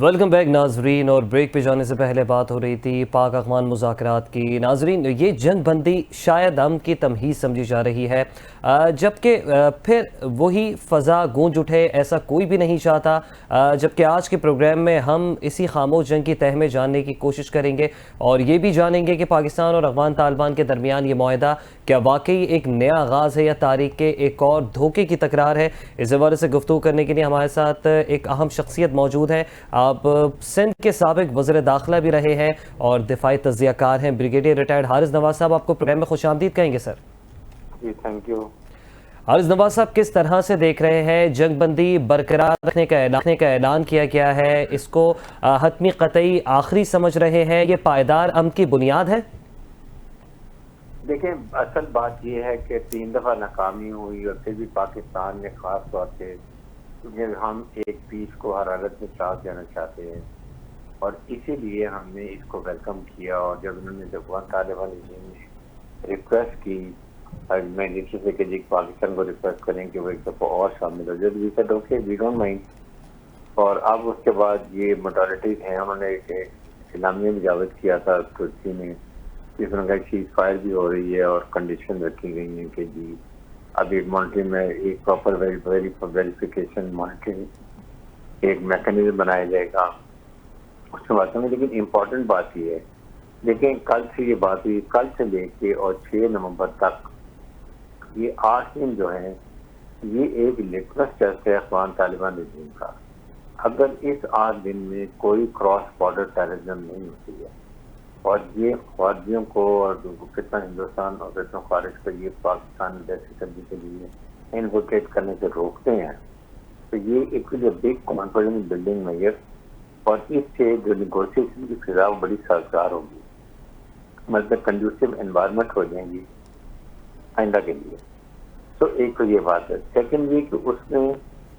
Welcome back ناظرین، اور break پہ جانے سے پہلے بات ہو رہی تھی پاک افغان مذاکرات کی۔ ناظرین، یہ جنگ بندی شاید امن کی تمہید سمجھی جا رہی ہے، جبکہ پھر وہی فضا گونج اٹھے ایسا کوئی بھی نہیں چاہتا۔ جبکہ آج کے پروگرام میں ہم اسی خاموش جنگ کی تہ میں جاننے کی کوشش کریں گے اور یہ بھی جانیں گے کہ پاکستان اور افغان طالبان کے درمیان یہ معاہدہ کیا واقعی ایک نیا آغاز ہے یا تاریخ کے ایک اور دھوکے کی تکرار ہے۔ اس حوالے سے گفتگو کرنے کے لیے ہمارے ساتھ ایک اہم شخصیت موجود ہے۔ آپ سندھ کے سابق وزیر داخلہ بھی رہے ہیں اور دفاعی تجزیہ کار ہیں، بریگیڈیئر ریٹائرڈ حارث نواز صاحب، آپ کو پروگرام میں خوش آمدید کہیں گے سر۔ جی تھینک یو۔ حارث نواز صاحب، کس طرح سے دیکھ رہے ہیں جنگ بندی برقرار رکھنے کا اعلان کیا گیا ہے، اس کو حتمی قطعی آخری سمجھ رہے ہیں، یہ پائیدار امن کی بنیاد ہے؟ دیکھیں، اصل بات یہ ہے کہ 3 دفعہ ناکامی ہوئی اور پھر بھی پاکستان نے خاص طور سے، کیونکہ ہم ایک پیس کو حرارت میں ساتھ دینا چاہتے ہیں اور اسی لیے ہم نے اس کو ویلکم کیا۔ اور جب انہوں نے افغان طالبان نے ریکویسٹ کی، میں نیچے سے کہ جی پاکستان کو ریکویسٹ کریں کہ وہ ایک دفعہ اور شامل ہو جائے، we said okay we don't mind. اور اب اس کے بعد یہ موڈالٹیز ہیں، انہوں نے ایک اعلامیہ بھی جاری کیا تھا ترکی میں، جس میں سیز فائر بھی ہو رہی ہے اور کنڈیشن رکھی گئی ہیں کہ جی اب ایک مانیٹرنگ میں ایک پراپر ویریفیکیشن مانیٹرنگ ایک میکانزم بنایا جائے گا اس میں باتوں میں۔ لیکن امپورٹنٹ بات یہ ہے، دیکھیں کل سے یہ بات ہوئی، کل سے لے کے اور 6 نومبر تک یہ 8 دن جو ہیں یہ ایک لٹمس ٹیسٹ ہے افغان طالبان رجیم کا۔ اگر اس 8 دن میں کوئی کراس بارڈر ٹیررزم نہیں ہوتی ہے اور یہ خارجیوں کو اور کتنا ہندوستان اور کتنا خارج کو یہ پاکستان میں دہشت گردی کے لیے انفلٹریٹ کرنے سے روکتے ہیں، تو یہ ایک بگ کانفیڈنس بلڈنگ میئر، اور اس سے جو نیگوشیشن کی فضا بڑی سازگار ہوگی، مطلب کنڈیوسو انوائرمنٹ ہو جائیں گی آئندہ کے لیے۔ تو ایک تو یہ بات ہے۔ سیکنڈ یہ کہ اس میں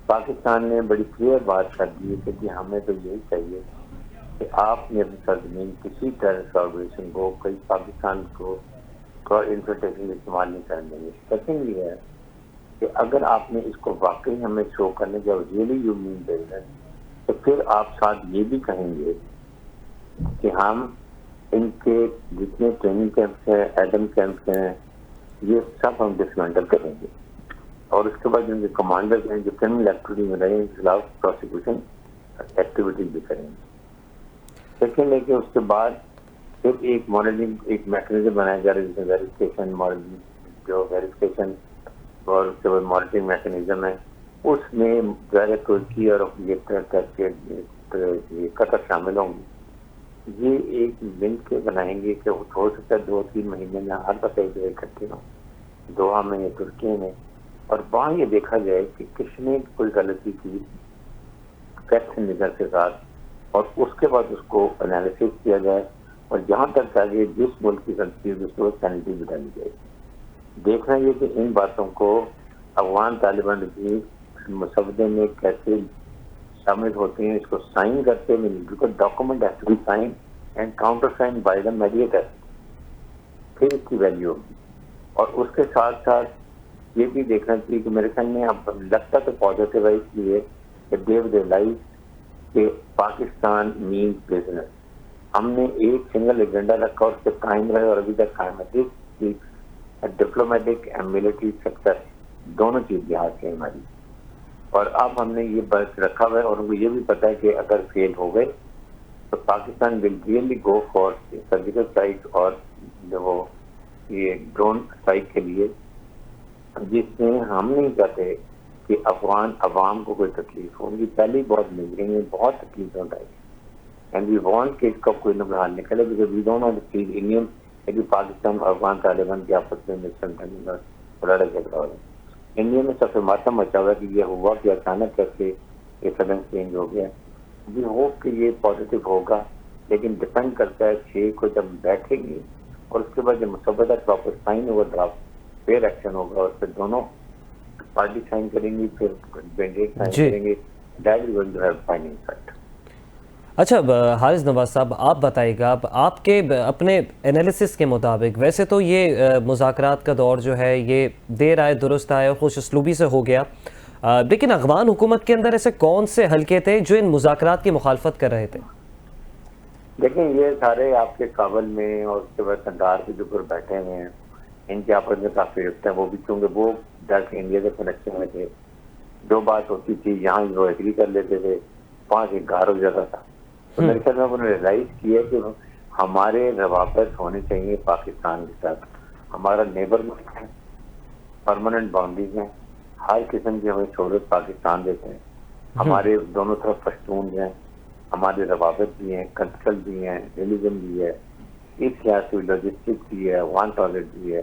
پاکستان نے بڑی کلیئر بات کر دی ہے کہ ہمیں تو یہی چاہیے کہ آپ نے اپنی سرزمین کسی ٹیررسٹ آرگنائزیشن کو کوئی پاکستان کو انفلٹریشن استعمال نہیں کرنے دیں گے۔ سیکنڈ یہ ہے کہ اگر آپ نے اس کو واقعی ہمیں شو کرنے کا ریئلی یو مین بزنس، تو پھر آپ ساتھ یہ بھی کہیں گے کہ ہم ان کے جتنے ٹریننگ کیمپس ہیں، ایڈم کیمپس ہیں، یہ سب ہم ڈسمینٹل کریں گے، اور اس کے بعد ان کے کمانڈرز ہیں جو کرمنل ایکٹیویٹی میں رہے ان کے خلاف پروسیکیوشن ایکٹیویٹیز بھی کریں گے۔ سیکنڈ ہے کہ اس کے بعد پھر ایک مانیٹرنگ ایک میکانزم بنایا جا رہا ہے جس میں ویریفیکیشن جو ویریفیکیشن اور اس کے بعد مانیٹرنگ میکانزم ہے، اس میں غیر ترکی اور قطر شامل ہوں گے۔ یہ ایک لنک کے بنائیں گے کہ ہو سکتا ہے 2-3 مہینے میں ہر دفعہ ایک جگہ اکٹھے ہوں، دوحہ میں یا ترکی میں، اور وہاں یہ دیکھا جائے کہ کس نے کوئی غلطی کی فیکٹ نظر کے ساتھ، اور اس کے بعد اس کو انالیسس کیا جائے، اور جہاں تک آگے جس ملک کی غلطی ہے اس کو پینلٹی بھی ڈالی جائے۔ دیکھنا یہ کہ ان باتوں کو افغان طالبان رجیم مسودے میں کیسے شامل ہوتے ہیں، اس کو سائن کرتے ہیں، because document has to be sign and counter sign by the mediator, پھر اس کی ویلیو ہوگی۔ اور اس کے ساتھ ساتھ یہ بھی دیکھنا چاہیے کہ میرے خیال میں اب لگتا تو پازیٹیو ہے، اس لیے کہ دیو ریئلائز کہ پاکستان مینز بزنس۔ ہم نے ایک سنگل ایجنڈا رکھا اور اس پہ قائم رہے، اور ابھی تک قائم ہے۔ ڈپلومیٹک اینڈ ملٹری سکسیس دونوں چیز لحاظ سے ہماری، اور اب ہم نے یہ بات رکھا ہوا ہے، اور ان کو یہ بھی پتا ہے کہ اگر فیل ہو گئے تو Pakistan will really go for surgical strike اور وہ یہ ڈرون اسٹرائک کے لیے، جس میں ہم نہیں چاہتے کہ افغان عوام کو کوئی تکلیف ہو۔ ان کی پہلی بہت ملیں گے، بہت تکلیفیں اٹھائی، اینڈ وی وانٹ کہ اس کا کوئی نہ حال نکلے، because we don't want to see Indian کہ پاکستان اور افغان طالبان کے آپس میں مس انڈرسٹینڈنگ لڑائی جھگڑا ہو رہا ہے۔ انڈیا میں سب سے ماتم مچا ہوا ہے کہ یہ ہوا کہ اچانک کیسے یہ سڈن چینج ہو گیا۔ وی ہوپ کہ یہ پازیٹیو ہوگا، لیکن ڈپینڈ کرتا ہے 6 کو جب بیٹھیں گے اور اس کے بعد جب مسودہ پراپر سائن ہوگا ڈرافٹ، پھر ایکشن ہوگا، اور پھر دونوں پارٹی سائن کریں گی، پھر بینڈیٹ سائن کریں گے، that is going to have final effect. اچھا حارث نواز صاحب، آپ بتائیے گا، اب آپ کے اپنے انالیسس کے مطابق ویسے تو یہ مذاکرات کا دور جو ہے یہ دیر آئے درست آئے اور خوش اسلوبی سے ہو گیا، لیکن افغان حکومت کے اندر ایسے کون سے حلقے تھے جو ان مذاکرات کی مخالفت کر رہے تھے؟ دیکھیں یہ سارے آپ کے کابل میں اور اس کے بعد کندھار کے جو گروپ بیٹھے ہوئے ہیں، ان کے آپس میں کافی رشتے ہیں، وہ بھی چونکہ وہ ڈائریکٹ انڈیا کے کنیکشن میں تھے، جو بات ہوتی تھی یہاں وہ ایگری کر لیتے تھے، وہاں سے گار ہو جاتا تھا. تو میرے خیال میں انہوں نے ریئلائز کیا کہ ہمارے روابط ہونے چاہیے پاکستان کے ساتھ. ہمارا نیبر ملک ہے، پرماننٹ باؤنڈریز ہیں، ہر قسم کی ہمیں سہولت پاکستان دیتے ہیں، ہمارے دونوں طرف پشتون ہیں، ہمارے روابط بھی ہیں، کلچرل بھی ہیں، ریلیجن بھی ہے، اس لحاظ سے لاجسٹک بھی ہے، وان ٹوائلٹ بھی ہے،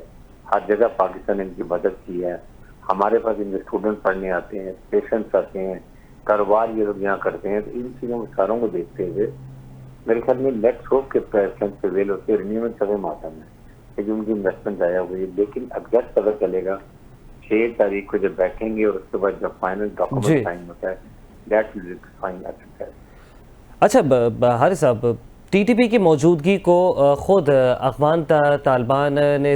ہر جگہ پاکستان نے ان کی مدد کی ہے. ہمارے پاس ان کے اسٹوڈنٹ پڑھنے آتے ہیں، پیشنٹس آتے ہیں، کاروبار یہ لوگ یہاں کرتے ہیں. تو ان چیزوں ساروں کو دیکھتے ہوئے میرے خیال میں لیٹس ہوپ کے پریفرنس ویل ہوتے رینیومنٹ سبھی ماتم ہے کہ ان کی انویسٹمنٹ آیا ہوئی ہے. لیکن اب جب پتہ چلے گا 6 تاریخ کو جب بیٹھیں گے اور اس کے بعد جب فائنل ڈاکومنٹ سائن ہوتا ہے دیٹ ول فائن ایکسپٹ. اچھا حارث صاحب، ٹی ٹی پی کی موجودگی کو خود افغان طالبان نے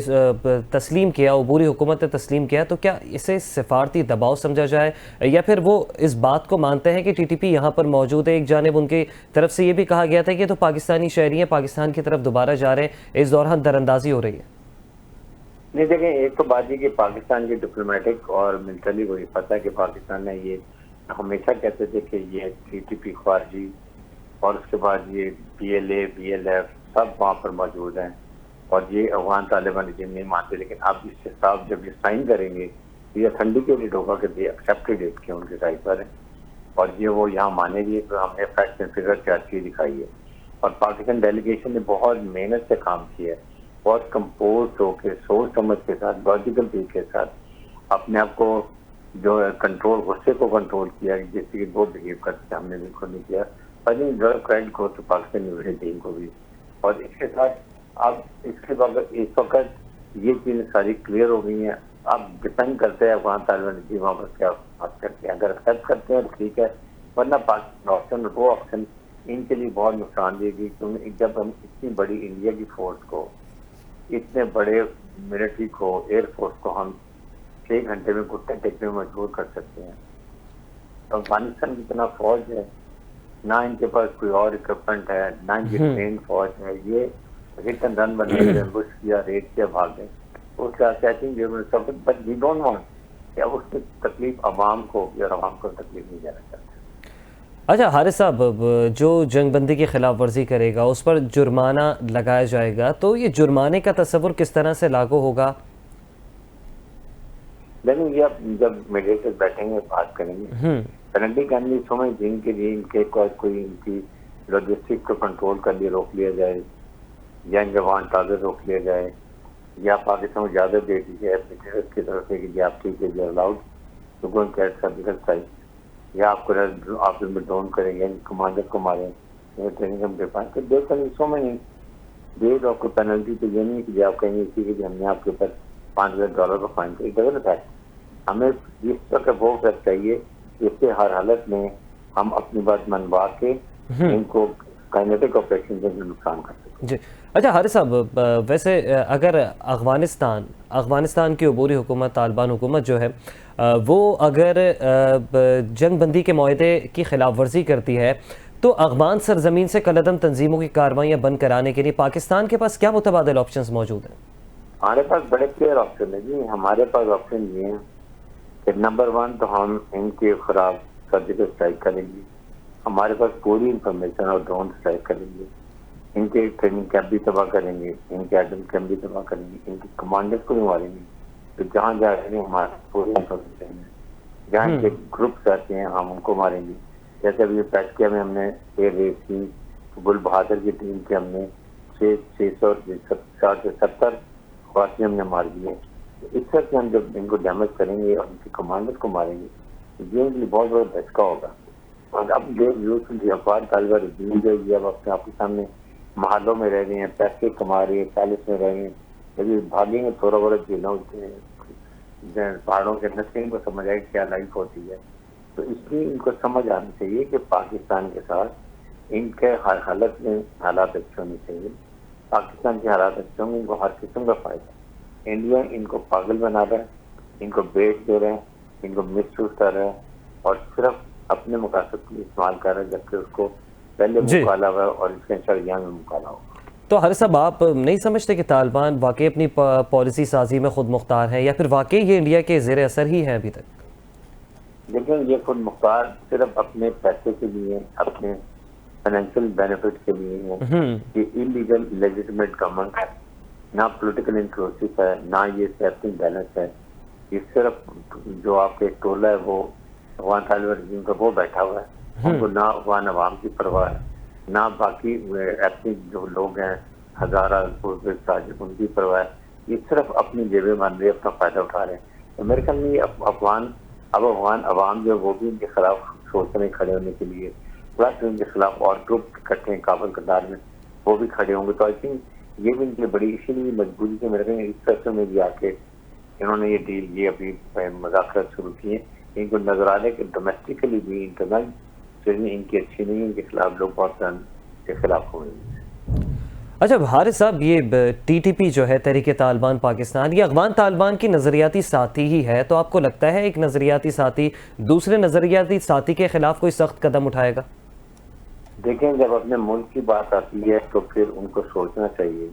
تسلیم کیا، عبوری حکومت نے تسلیم کیا، تو کیا اسے سفارتی دباؤ سمجھا جائے یا پھر وہ اس بات کو مانتے ہیں کہ ٹی ٹی پی یہاں پر موجود ہے؟ ایک جانب ان کی طرف سے یہ بھی کہا گیا تھا کہ تو پاکستانی شہری ہیں، پاکستان کی طرف دوبارہ جا رہے ہیں، اس دوران دراندازی ہو رہی ہے. نہیں دیکھیں، ایک تو بات یہ کہ پاکستان کی ڈپلومیٹک اور ملٹری کو یہ پتہ ہے کہ پاکستان نے یہ ہمیشہ کہتے تھے کہ یہ ٹی ٹی پی خارجی اور اس کے بعد یہ P L A B L F سب وہاں پر موجود ہیں اور یہ افغان طالبان رجیم نہیں مانتے. لیکن اب اس کے ساتھ جب یہ سائن کریں گے یہ سنڈیکیٹڈ ہوگا کہ دے ایکسیپٹڈ اٹ کہ ان کے سائڈ پر ہے اور یہ وہ یہاں مانے گی. تو ہم نے فیکٹس اینڈ فگر چارٹ دکھائی ہے اور پاکستان ڈیلیگیشن نے بہت محنت سے کام کیا ہے، بہت کمپوز ہو کے سوچ سمجھ کے ساتھ لاجیکل طریقے کے ساتھ اپنے آپ کو جو ہے کنٹرول، غصے کو کنٹرول کیا، جس سے وہ بہیو کرتے ہم نے بالکل نہیں کیا. کریڈٹ کو تو پاکستانی ٹیم کو بھی. اور اس کے ساتھ اب اس کے بعد اس وقت یہ چیزیں ساری کلیئر ہو گئی ہیں. اب ڈپینڈ کرتے ہیں افغان طالبان کی وہاں پر کیا بات کرتے ہیں. اگر ایکسیپٹ کرتے ہیں تو ٹھیک ہے، ورنہ پاکستان آپشن وہ آپشن ان کے لیے بہت نقصان دے گی. کیونکہ جب ہم اتنی بڑی انڈیا کی فورس کو، اتنے بڑے ملٹری کو، ایئر فورس کو ہم 6 گھنٹے میں گھٹنے ٹیکنے میں مجبور کر سکتے ہیں. تو افغانستان کی اتنا فوج ہے، نہ ان کے پاس کوئی اور اکوپمنٹ ہے، نہ ان کی ٹرین فوج ہے. یہ ہٹ اینڈ رن بنے ہوئے بش کیا، ریڈ کیا، بھاگ گئے. اس کا بٹ وی ڈونٹ وانٹ کہ اب اس کی تکلیف عوام کو یا عوام کو تکلیف نہیں دینا چاہتے. اچھا حارث صاحب، جو جنگ بندی کی خلاف ورزی کرے گا اس پر جرمانہ لگایا جائے گا، تو یہ جرمانے کا تصور کس طرح سے لاگو ہوگا؟ لیکن یہ جب میڈیٹر بیٹھیں گے بات کریں گے پینلٹی کرنی سمجھ جن کے لیے ان کے کوئی ان کی لاجسٹک کو کنٹرول کر لیے روک لیا جائے یا ان جوان تازہ روک لیا جائے یا پاکستان کو اجازت دے دی جائے کی طرف سے کہ آپ ٹھیک ہے جی allowed to go and catch surgical site, یا آپ کو آپ ان میں ڈرون کریں گے، کمانڈر کو ماریں، ٹریننگ ہم دے پائیں. تو دیکھ کر سو میں نہیں ڈیٹ آپ کو پینلٹی تو یہ نہیں کہ آپ کہیں گے کہ ہم نے آپ کے اوپر $5,000 کا فائن کیا. ہمیں اس طرح کا وہ کر چاہیے اس سے ہر حالت میں ہم اپنی بات منوا کے ان کو کائنیٹک آپریشن سے نقصان کر سکیں. جی اچھا حارث صاحب، ویسے اگر افغانستان کی عبوری حکومت، طالبان حکومت جو ہے وہ اگر جنگ بندی کے معاہدے کی خلاف ورزی کرتی ہے تو افغان سرزمین سے کالعدم تنظیموں کی کارروائیاں بند کرانے کے لیے پاکستان کے پاس کیا متبادل آپشنز موجود ہیں؟ ہمارے پاس بڑے کلیئر آپشن ہے جی. ہمارے پاس آپشن یہ ہیں کہ نمبر 1 تو ہم ان کے خلاف سرجیکل اسٹرائک کریں گے. ہمارے پاس پوری انفارمیشن اور ڈرون اسٹرائک کریں گے. ان کے ٹریننگ کیمپ بھی تباہ کریں گے، ان کے ایٹم کیمپ بھی تباہ کریں گے، ان کے کمانڈرز کو بھی ماریں گے. تو جہاں جا رہے ہیں ہمارے پوری انفارمیشن ہے. جہاں ان کے گروپس آتے ہیں ہم ان کو ماریں گے. جیسے ابھی پیٹکیا میں ہم نے ایئر ریس کی، گل بہادر کی ٹیم کے ہم نے 670 خواتین ہم نے مار دیے. اس طرح سے ہم جب ان کو ڈیمیج کریں گے اور ان کے کمانڈر کو ماریں گے تو یہ ان کے لیے بہت بڑا دھچکا ہوگا. اور اب افغان طالبہ رجیم جو یہ اب اپنے آپ کے سامنے محلوں میں رہ رہے ہیں، پیسے کما رہے ہیں، پیلس میں رہ رہے ہیں. جب بھاگیں گے تھوڑا بہت جینا ہوتے ہیں پہاڑوں کے اندر سے ان کو سمجھ آئے کیا لائف ہوتی ہے. تو اس لیے ان کو سمجھ آنا چاہیے کہ پاکستان کے ساتھ ان کے ہر حالت میں حالات اچھے ہونے چاہیے. پاکستان کے حالات اچھے ہوں گے ان کو ہر قسم کا فائدہ. انڈیا ان کو پاگل بنا رہا ہے, ان کو بیچ دے رہے ہیں, ان کو مس یوز کر رہے ہیں اور صرف اپنے مقاصد کے لیے استعمال کر رہے ہیں, جبکہ اس کو پہلے جی. مکالا ہوا ہے اور اس کے شریعہ میں مکالا ہوا. تو حارث صاحب آپ نہیں سمجھتے کہ طالبان واقعی اپنی پالیسی سازی میں خود مختار ہیں یا پھر واقعی یہ انڈیا کے زیر اثر ہی ہیں ابھی تک؟ لیکن یہ خود مختار صرف اپنے پیسے کے لیے, اپنے فائنینشیل بینیفٹ کے لیے ہے. یہ انلیگل لیجیٹمیٹ گورنمنٹ ہے, نہ پولیٹیکل انکلوسیو ہے, نہ یہ سیفٹی بیلنس ہے. یہ صرف جو آپ کے ٹولہ ہے وہ افغان طالبان رجیم کا وہ بیٹھا ہوا ہے, ان کو نہ افغان عوام کی پرواہ ہے, نہ باقی ایتھنک جو لوگ ہیں ہزارہ تاجک ان کی پرواہ ہے. یہ صرف اپنی جیبیں بن رہی ہے, اپنا فائدہ اٹھا رہے ہیں. تو میرے خیال میں یہ افغان عوام جو وہ بھی ان کے خلاف سوچ رہے کھڑے ہونے کے لیے, پلس ان کے خلاف اور گروپ اکٹھے ہیں کابل قطار میں, وہ بھی کھڑے ہوں گے. تو آئی تھنک یہ بھی ان کی بڑی اسی لیے مجبوری سے میرے خیال میں اس فیصلے میں بھی آ کے انہوں نے یہ ڈیل یہ ابھی مذاکرات شروع کیے. ان کو نظر آ رہا ہے کہ ڈومیسٹکلی بھی انٹرنل ان کی اچھی نہیں, ان کے خلاف لوگ بہت کے خلاف ہوئے ہیں. اچھا حارث صاحب, یہ ٹی ٹی پی جو ہے تحریک طالبان پاکستان, یہ افغان طالبان کی نظریاتی ساتھی ہی ہے, تو آپ کو لگتا ہے ایک نظریاتی ساتھی دوسرے نظریاتی ساتھی کے خلاف کوئی سخت قدم اٹھائے گا؟ دیکھیں, جب اپنے ملک کی بات آتی ہے تو پھر ان کو سوچنا چاہیے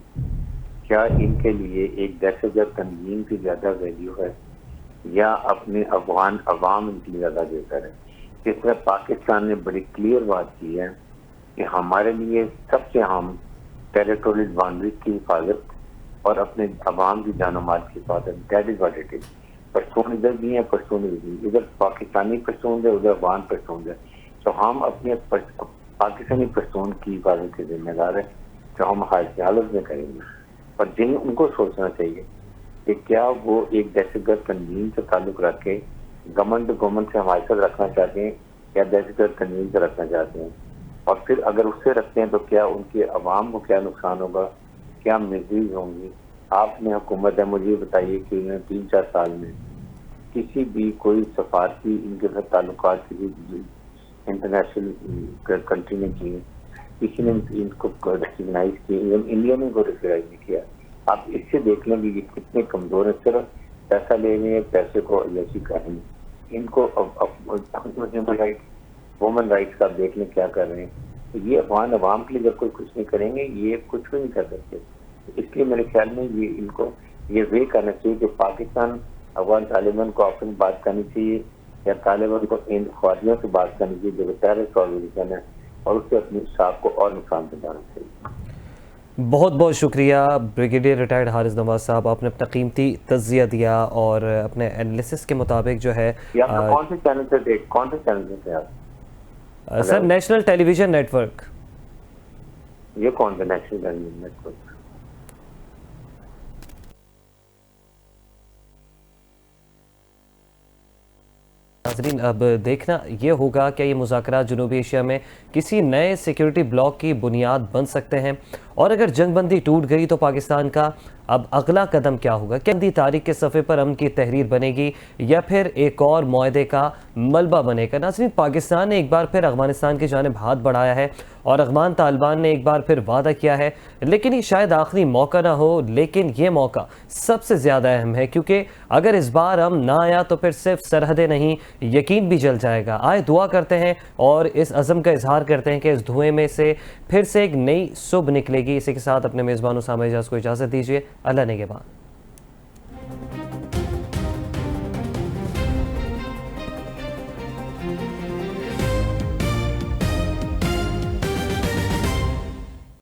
کیا ان کے لیے ایک دہشت گرد تنظیم کی زیادہ ویلیو ہے یا اپنے افغان عوام ان کے لیے زیادہ بہتر ہے. جس طرح پاکستان نے بڑی کلیئر بات کی ہے کہ ہمارے لیے سب سے اہم ٹیریٹوریل باؤنڈریز کی حفاظت اور اپنے عوام کی جان و مال کی حفاظت. That is what it is. Pashtun ادھر بھی ہیں, پشتون ادھر بھی, ادھر پاکستانی پشتون ہے, ادھر افغان پشتون ہے. تو ہم اپنے پاکستانی پشتون کی حفاظت کے ذمہ دار ہیں, جو ہم ہر حالت میں کریں گے. اور جن ان کو سوچنا چاہیے کہ کیا وہ ایک دہشت گرد تنظیم سے تعلق رکھ کے گورنمنٹ سے حمایت رکھنا چاہتے ہیں یا دہشت گرد تنظیم سے رکھنا چاہتے ہیں, اور پھر اگر اس سے رکھتے ہیں تو کیا ان کے عوام کو کیا نقصان ہوگا, کیا مزید ہوں گی. آپ نے حکومت ہے, مجھے بتائیے کہ انہوں نے 3-4 سال میں کسی بھی کوئی سفارتی ان کے ساتھ تعلقات کسی انٹرنیشنل کنٹری نے کیے, کسی نے ان کو ریکگنائز کیے, انڈیا نے کو ریکگنائز نہیں کیا. آپ اس سے دیکھ لیں گے یہ کتنے کمزور ہیں, صرف پیسہ لینے پیسے کو ایسی کریں. ان کو وومن رائٹس کا دیکھ لیں کیا کر رہے ہیں. یہ افغان عوام کے لیے جب کوئی کچھ نہیں کریں گے یہ کچھ بھی نہیں کر سکتے. اس لیے میرے خیال میں یہ ان کو یہ وے کرنا چاہیے کہ پاکستان افغان طالبان کو اپنی بات کرنی چاہیے یا طالبان کو ان خواتین سے بات کرنی چاہیے جو ٹیررسٹ آرگنائزیشن ہے, اور اس سے اپنی صاحب کو اور نقصان پہنچانا چاہیے. بہت بہت شکریہ بریگیڈیئر ریٹائرڈ حارث نواز صاحب, آپ نے اپنا قیمتی تجزیہ دیا اور اپنے انالیسس کے مطابق جو ہے. کون سے چینل سے تھے آپ؟ سر نیشنل ٹیلی ویژن نیٹ ورک. یہ کون سا نیشنل ٹیلی ویژن نیٹ ورک؟ ناظرین, اب دیکھنا یہ ہوگا کہ یہ مذاکرات جنوبی ایشیا میں کسی نئے سیکیورٹی بلاک کی بنیاد بن سکتے ہیں, اور اگر جنگ بندی ٹوٹ گئی تو پاکستان کا اب اگلا قدم کیا ہوگا؟ کیا بندی تاریخ کے صفحے پر امن کی تحریر بنے گی یا پھر ایک اور معاہدے کا ملبہ بنے گا؟ ناظرین, پاکستان نے ایک بار پھر افغانستان کی جانب ہاتھ بڑھایا ہے اور افغان طالبان نے ایک بار پھر وعدہ کیا ہے, لیکن یہ شاید آخری موقع نہ ہو, لیکن یہ موقع سب سے زیادہ اہم ہے, کیونکہ اگر اس بار امن نہ آیا تو پھر صرف سرحدیں نہیں یقین بھی جل جائے گا. آئے دعا کرتے ہیں اور اس عزم کا اظہار کرتے ہیں کہ اس دھوئیں میں سے پھر سے ایک نئی صبح نکلے گی. اسی کے ساتھ اپنے میزبان اسامہ اجاز کو اجازت دیجیے. اللہ نگہبان.